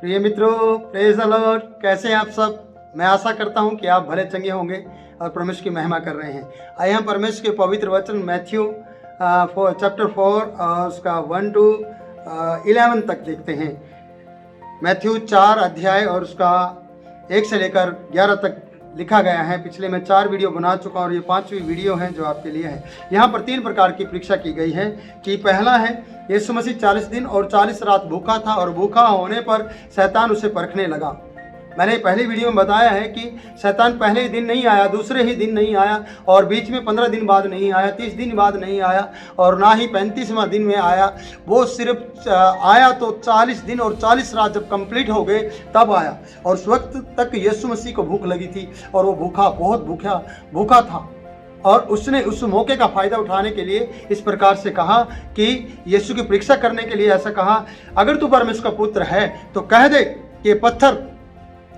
प्रिय मित्रों, praise the Lord. कैसे हैं आप सब? मैं आशा करता हूं कि आप भले चंगे होंगे और परमेश्वर की महिमा कर रहे हैं। आइए हम परमेश्वर के पवित्र वचन मैथ्यू चैप्टर 4 और उसका 1 to 11 तक देखते हैं। मैथ्यू 4 अध्याय और उसका 1 से लेकर 11 तक लिखा गया है। पिछले मैं 4 वीडियो बना चुका हूं और ये 5वीं वीडियो है जो आपके लिए है। यहाँ पर 3 प्रकार की परीक्षा की गई है कि पहला है यीशु मसीह 40 दिन और 40 रात भूखा था और भूखा होने पर शैतान उसे परखने लगा। मैंने पहली वीडियो में बताया है कि शैतान पहले ही दिन नहीं आया, दूसरे ही दिन नहीं आया और बीच में 15 दिन बाद नहीं आया, 30 दिन बाद नहीं आया और ना ही 35वां दिन में आया। वो सिर्फ आया तो 40 दिन और 40 रात जब कंप्लीट हो गए तब आया। और उस वक्त तक यीशु मसीह को भूख लगी थी और वो बहुत भूखा था। और उसने उस मौके का फ़ायदा उठाने के लिए इस प्रकार से कहा कि यीशु की परीक्षा करने के लिए ऐसा कहा, अगर तू परमेश्वर का पुत्र है तो कह दे कि पत्थर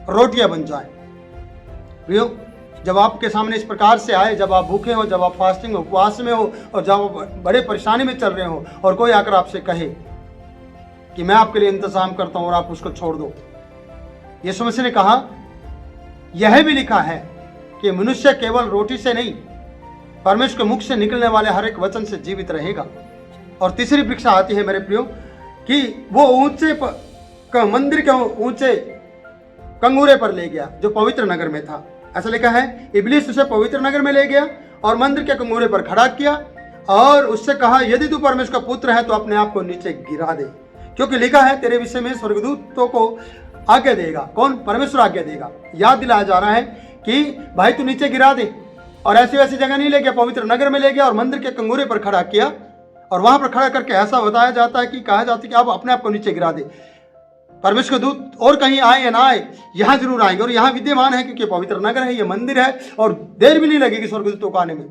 रोटियां बन जाए। प्रियो, जब आपके सामने इस प्रकार से आए, जब आप भूखे हो, जब आप फास्टिंग उपवास में हो और जब आप बड़े परेशानी में चल रहे हो और कोई आकर आपसे कहे कि मैं आपके लिए इंतजाम करता हूं और आप उसको छोड़ दो, यीशु मसीह ने कहा यह भी लिखा है कि मनुष्य केवल रोटी से नहीं परमेश्वर के मुख से निकलने वाले हर एक वचन से जीवित रहेगा। और तीसरी परीक्षा आती है मेरे प्रियो कि वो मंदिर के ऊंचे कंगूरे पर ले गया जो पवित्र नगर में था। ऐसा लिखा है, इब्लीस उसे पवित्र नगर में ले गया और मंदिर के कंगूरे पर खड़ा किया और उससे कहा, यदि तू परमेश्वर का पुत्र है तो अपने आप को नीचे गिरा दे, क्योंकि लिखा है तेरे विषय में स्वर्गदूतों को आज्ञा देगा। कौन? परमेश्वर आज्ञा देगा। याद दिलाया जा रहा है कि भाई तू नीचे गिरा दे। और ऐसी वैसी जगह नहीं ले गया, पवित्र नगर में ले गया और मंदिर के कंगूरे पर खड़ा किया और वहां पर खड़ा करके ऐसा बताया जाता है कि कहा जाता है कि आप अपने आप को नीचे गिरा दे। परमेश्वर का दूत और कहीं आए या ना आए, यहां जरूर आएंगे और यहां विद्यमान है, क्योंकि पवित्र नगर है, ये मंदिर है और देर भी नहीं लगेगी स्वर्गदूतों को आने में।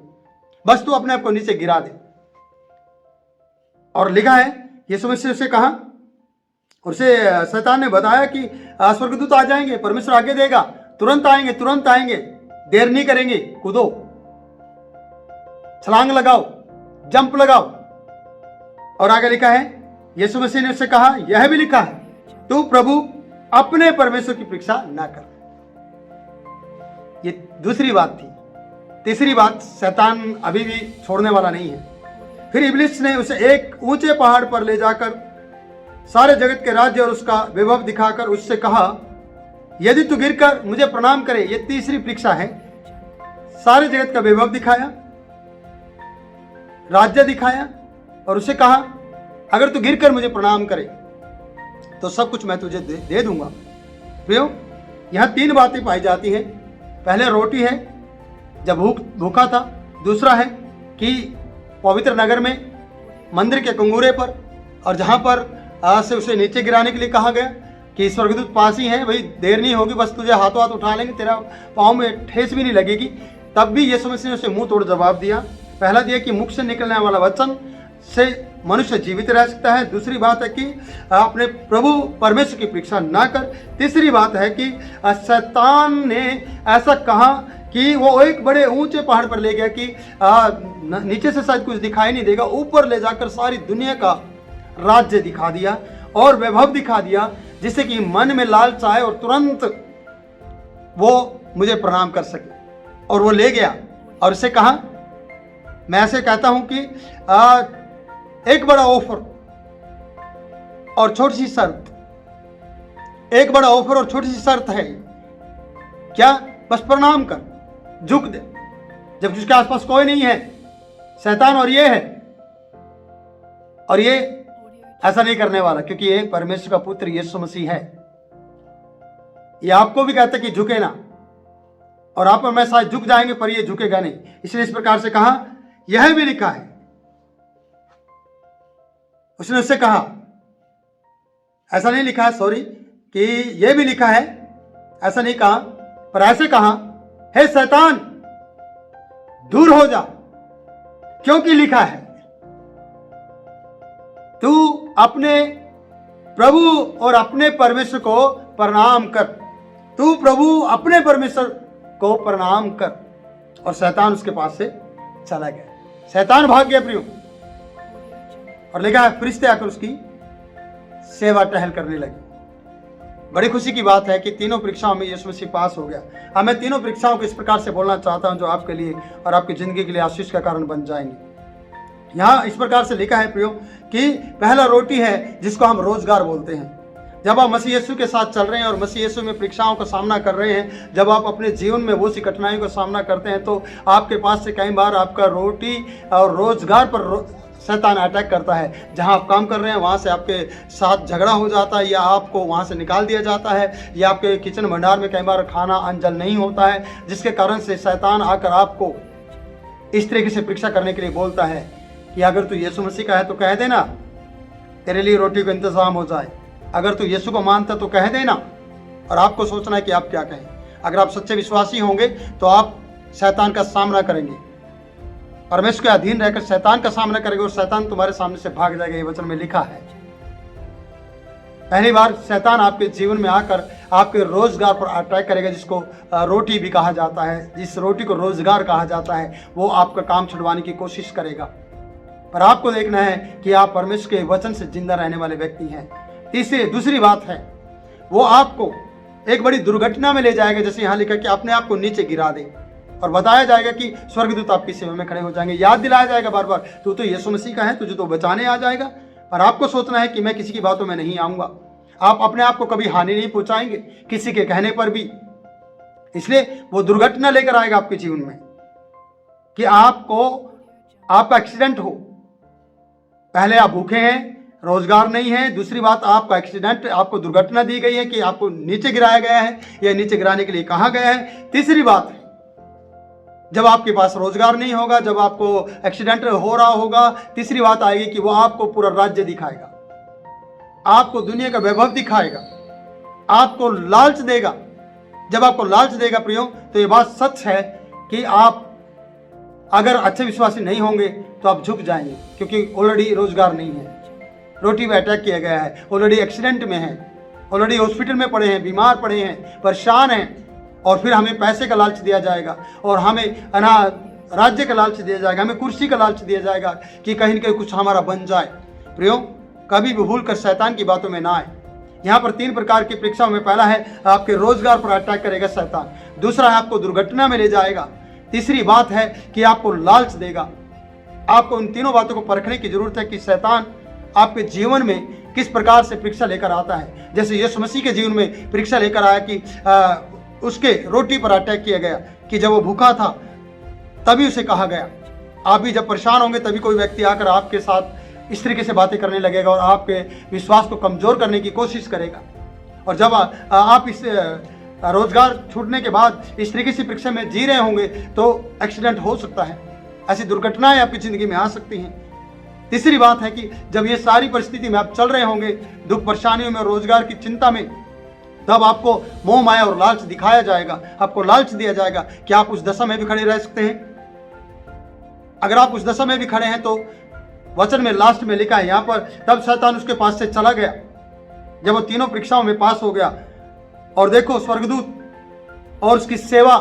बस तू अपने आप को नीचे गिरा दे। और लिखा है, यीशु मसीह से कहा और उसे शैतान ने बताया कि स्वर्गदूत आ जाएंगे, परमेश्वर आगे देगा, तुरंत आएंगे, देर नहीं करेंगे, कूदो, छलांग लगाओ, जंप लगाओ। और आगे लिखा है, यीशु मसीह ने उससे कहा यह भी लिखा है, तू प्रभु अपने परमेश्वर की परीक्षा ना कर। ये दूसरी बात थी। तीसरी बात, शैतान अभी भी छोड़ने वाला नहीं है। फिर इब्लीस ने उसे एक ऊंचे पहाड़ पर ले जाकर सारे जगत के राज्य और उसका वैभव दिखाकर उससे कहा, यदि तू गिरकर मुझे प्रणाम करे। ये तीसरी परीक्षा है। सारे जगत का वैभव दिखाया, राज्य दिखाया और उसे कहा, अगर तू गिरकर मुझे प्रणाम करे तो सब कुछ मैं तुझे दे दूंगा। प्रियो, यहां 3 बातें पाई जाती हैं। पहले रोटी है जब भूखा था, दूसरा है कि पवित्र नगर में मंदिर के कंगूरे पर और जहां पर से उसे नीचे गिराने के लिए कहा गया कि स्वर्गदूत पास ही है, भाई देर नहीं होगी, बस तुझे हाथों हाथ उठा लेंगे, तेरा पाँव में ठेस भी नहीं लगेगी। तब भी यीशु मसीह ने उसे मुंह तोड़ जवाब दिया। पहला दिया कि मुख से निकलने वाला वचन से मनुष्य जीवित रह सकता है। दूसरी बात है कि अपने प्रभु परमेश्वर की परीक्षा ना कर। तीसरी बात है कि शैतान ने ऐसा कहा कि वो एक बड़े ऊंचे पहाड़ पर ले गया कि नीचे से शायद कुछ दिखाई नहीं देगा, ऊपर ले जाकर सारी दुनिया का राज्य दिखा दिया और वैभव दिखा दिया, जिससे कि मन में लालच आए और तुरंत वो मुझे प्रणाम कर सके। और वो ले गया और उसे कहा, मैं ऐसे कहता हूं कि एक बड़ा ऑफर और छोटी सी शर्त, एक बड़ा ऑफर और छोटी सी शर्त है। क्या? बस प्रणाम कर, झुक दे, जब उसके आसपास कोई नहीं है, शैतान और ये है। और ये ऐसा नहीं करने वाला, क्योंकि ये परमेश्वर का पुत्र यीशु मसीह है। ये आपको भी कहता है कि झुके ना, और आप और मैं शायद झुक जाएंगे पर ये झुकेगा नहीं। इसलिए इस प्रकार से कहा, यह भी लिखा है। उसने उससे कहा, ऐसा नहीं लिखा है, सॉरी, कि यह भी लिखा है, ऐसा नहीं कहा, पर ऐसे कहा, हे शैतान दूर हो जा, क्योंकि लिखा है, तू अपने प्रभु और अपने परमेश्वर को प्रणाम कर। तू प्रभु अपने परमेश्वर को प्रणाम कर। और शैतान उसके पास से चला गया। शैतान भाग गया प्रियो। और लिखा है, फरिश्ते आकर उसकी सेवा टहल करने लगे। बड़ी खुशी की बात है कि तीनों परीक्षाओं में यीशु मसीह पास हो गया। अब मैं तीनों परीक्षाओं को इस प्रकार से बोलना चाहता हूं जो आपके लिए और आपकी ज़िंदगी के लिए आशीष का कारण बन जाएंगे। यहाँ इस प्रकार से लिखा है प्रियो कि पहला रोटी है जिसको हम रोजगार बोलते हैं। जब आप मसीह यीशु के साथ चल रहे हैं और मसीह यीशु में परीक्षाओं का सामना कर रहे हैं, जब आप अपने जीवन में वो सी कठिनाइयों का सामना करते हैं, तो आपके पास से कई बार आपका रोटी और रोजगार पर शैतान अटैक करता है। जहां आप काम कर रहे हैं वहां से आपके साथ झगड़ा हो जाता है, या आपको वहां से निकाल दिया जाता है, या आपके किचन भंडार में कई बार खाना अनजल नहीं होता है, जिसके कारण से शैतान आकर आपको इस तरीके से परीक्षा करने के लिए बोलता है कि अगर तू यीशु मसीह का है तो कह देना, तेरे लिए रोटी का इंतजाम हो जाए। अगर तू यीशु को मानता तो कह देना। और आपको सोचना है कि आप क्या कहें। अगर आप सच्चे विश्वासी होंगे तो आप शैतान का सामना करेंगे, परमेश्वर के अधीन रहकर शैतान का सामना करेंगे और शैतान तुम्हारे सामने से भाग जाएगा। ये वचन में लिखा है। पहली बार शैतान आपके जीवन में आकर आपके रोजगार पर अटैक करेगा, जिसको रोटी भी कहा जाता है, जिस रोटी को रोजगार कहा जाता है, वो आपका काम छुड़वाने की कोशिश करेगा। पर आपको देखना है कि आप परमेश्वर के वचन से जिंदा रहने वाले व्यक्ति हैं। दूसरी बात है, वो आपको एक बड़ी दुर्घटना में ले जाएगा। जैसे यहाँ लिखा कि अपने आप को नीचे गिरा दे, और बताया जाएगा कि स्वर्गदूत आपकी सेवा में खड़े हो जाएंगे। याद दिलाया जाएगा बार बार, तू तो यीशु मसीह का है, तुझे तो बचाने आ जाएगा। और आपको सोचना है कि मैं किसी की बातों में नहीं आऊंगा। आप अपने आप को कभी हानि नहीं पहुंचाएंगे किसी के कहने पर भी। इसलिए वो दुर्घटना लेकर आएगा आपके जीवन में कि आपका एक्सीडेंट हो। पहले आप भूखे हैं, रोजगार नहीं है। दूसरी बात, आपका एक्सीडेंट, आपको दुर्घटना दी गई है कि आपको नीचे गिराया गया है या नीचे गिराने के लिए कहा गया है। तीसरी बात है, जब आपके पास रोजगार नहीं होगा, जब आपको एक्सीडेंट हो रहा होगा, तीसरी बात आएगी कि वो आपको पूरा राज्य दिखाएगा, आपको दुनिया का वैभव दिखाएगा, आपको लालच देगा। जब आपको लालच देगा प्रियो, तो ये बात सच है कि आप अगर अच्छे विश्वासी नहीं होंगे तो आप झुक जाएंगे, क्योंकि ऑलरेडी रोजगार नहीं है, रोटी में अटैक किया गया है, ऑलरेडी एक्सीडेंट में है, ऑलरेडी हॉस्पिटल में पड़े हैं, बीमार पड़े हैं, परेशान हैं। और फिर हमें पैसे का लालच दिया जाएगा, और हमें राज्य का लालच दिया जाएगा, हमें कुर्सी का लालच दिया जाएगा कि कहीं न कहीं कुछ हमारा बन जाए। प्रियो, कभी भी भूल कर शैतान की बातों में ना आए। यहाँ पर 3 प्रकार की परीक्षाओं में, पहला है आपके रोजगार पर अटैक करेगा शैतान, दूसरा है आपको दुर्घटना में ले जाएगा, तीसरी बात है कि आपको लालच देगा। आपको उन तीनों बातों को परखने की जरूरत है कि शैतान आपके जीवन में किस प्रकार से परीक्षा लेकर आता है। जैसे यीशु मसीह के जीवन में परीक्षा लेकर आया कि उसके रोटी पर अटैक किया गया, कि जब वो भूखा था तभी उसे कहा गया। आप भी जब परेशान होंगे तभी कोई व्यक्ति आकर आपके साथ इस तरीके से बातें करने लगेगा और आपके विश्वास को कमजोर करने की कोशिश करेगा। और जब आप इस रोजगार छूटने के बाद इस तरीके से परीक्षा में जी रहे होंगे तो एक्सीडेंट हो सकता है, ऐसी दुर्घटनाएं आपकी जिंदगी में आ सकती हैं। तीसरी बात है कि जब ये सारी परिस्थिति में आप चल रहे होंगे, दुख परेशानियों में, रोजगार की चिंता में, तब आपको मोह माया और लालच दिखाया जाएगा, आपको लालच दिया जाएगा कि आप उस दशा में भी खड़े रह सकते हैं। अगर आप उस दशा में भी खड़े हैं तो वचन में लास्ट में लिखा है यहाँ पर, तब शैतान उसके पास से चला गया जब वो तीनों परीक्षाओं में पास हो गया। और देखो, स्वर्गदूत और उसकी सेवा,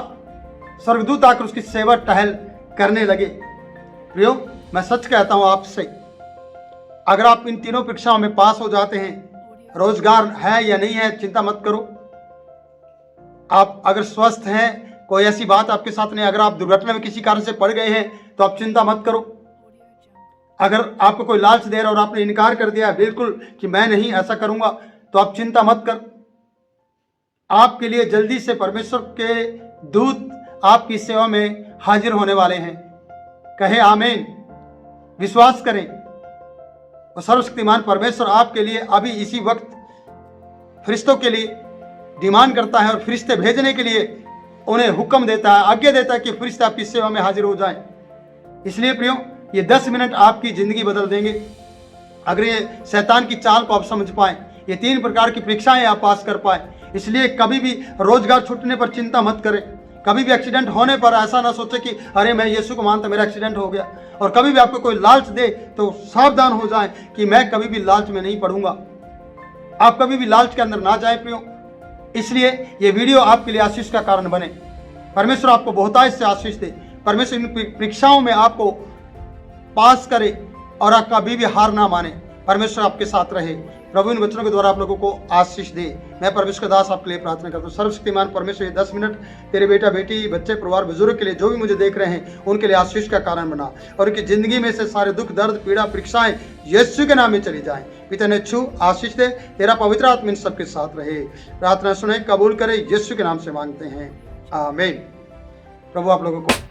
स्वर्गदूत आकर उसकी सेवा टहल करने लगे। प्रियो, मैं सच कहता हूं आपसे, अगर आप इन तीनों परीक्षाओं में पास हो जाते हैं, रोजगार है या नहीं है चिंता मत करो। आप अगर स्वस्थ हैं, कोई ऐसी बात आपके साथ नहीं, अगर आप दुर्घटना में किसी कारण से पड़ गए हैं तो आप चिंता मत करो। अगर आपको कोई लालच दे रहा और आपने इनकार कर दिया बिल्कुल कि मैं नहीं ऐसा करूंगा, तो आप चिंता मत कर। आपके लिए जल्दी से परमेश्वर के दूत आपकी सेवा में हाजिर होने वाले हैं। कहे आमीन, विश्वास करें। और सर्वशक्तिमान परमेश्वर आपके लिए अभी इसी वक्त फरिश्तों के लिए डिमांड करता है और फरिश्ते भेजने के लिए उन्हें हुक्म देता है, आज्ञा देता है कि फरिश्ते आपकी सेवा में हाजिर हो जाएं। इसलिए प्रियो, ये 10 मिनट आपकी जिंदगी बदल देंगे अगर ये शैतान की चाल को आप समझ पाए, ये 3 प्रकार की परीक्षाएं आप पास कर पाए। इसलिए कभी भी रोजगार छूटने पर चिंता मत करें, कभी भी एक्सीडेंट होने पर ऐसा ना सोचे कि अरे मैं यीशु को मानता, मेरा एक्सीडेंट हो गया। और कभी भी आपको कोई लालच दे तो सावधान हो जाएं कि मैं कभी भी लालच में नहीं पड़ूंगा। आप कभी भी लालच के अंदर ना जाए प्रियो। इसलिए ये वीडियो आपके लिए आशीष का कारण बने। परमेश्वर आपको बहुतायत से आशीष दे। परमेश्वर इन परीक्षाओं में आपको पास करे और आप कभी भी हार ना माने। परमेश्वर आपके साथ रहे। प्रभु इन वचनों के द्वारा आप लोगों को आशीष दे। मैं परमेश्वर का दास आपके लिए प्रार्थना करता हूँ। सर्वशक्तिमान परमेश्वर, ये 10 मिनट तेरे बेटा बेटी, बच्चे, परिवार, बुजुर्ग के लिए, जो भी मुझे देख रहे हैं, उनके लिए आशीष का कारण बना और उनकी जिंदगी में से सारे दुख, दर्द, पीड़ा, परीक्षाएं यीशु के नाम में चली जाएं। पिता ने छू आशीष दे, तेरा पवित्र आत्मा इन सबके साथ रहे। प्रार्थना सुने, कबूल करे, यीशु के नाम से मांगते हैं, आमीन। प्रभु आप लोगों को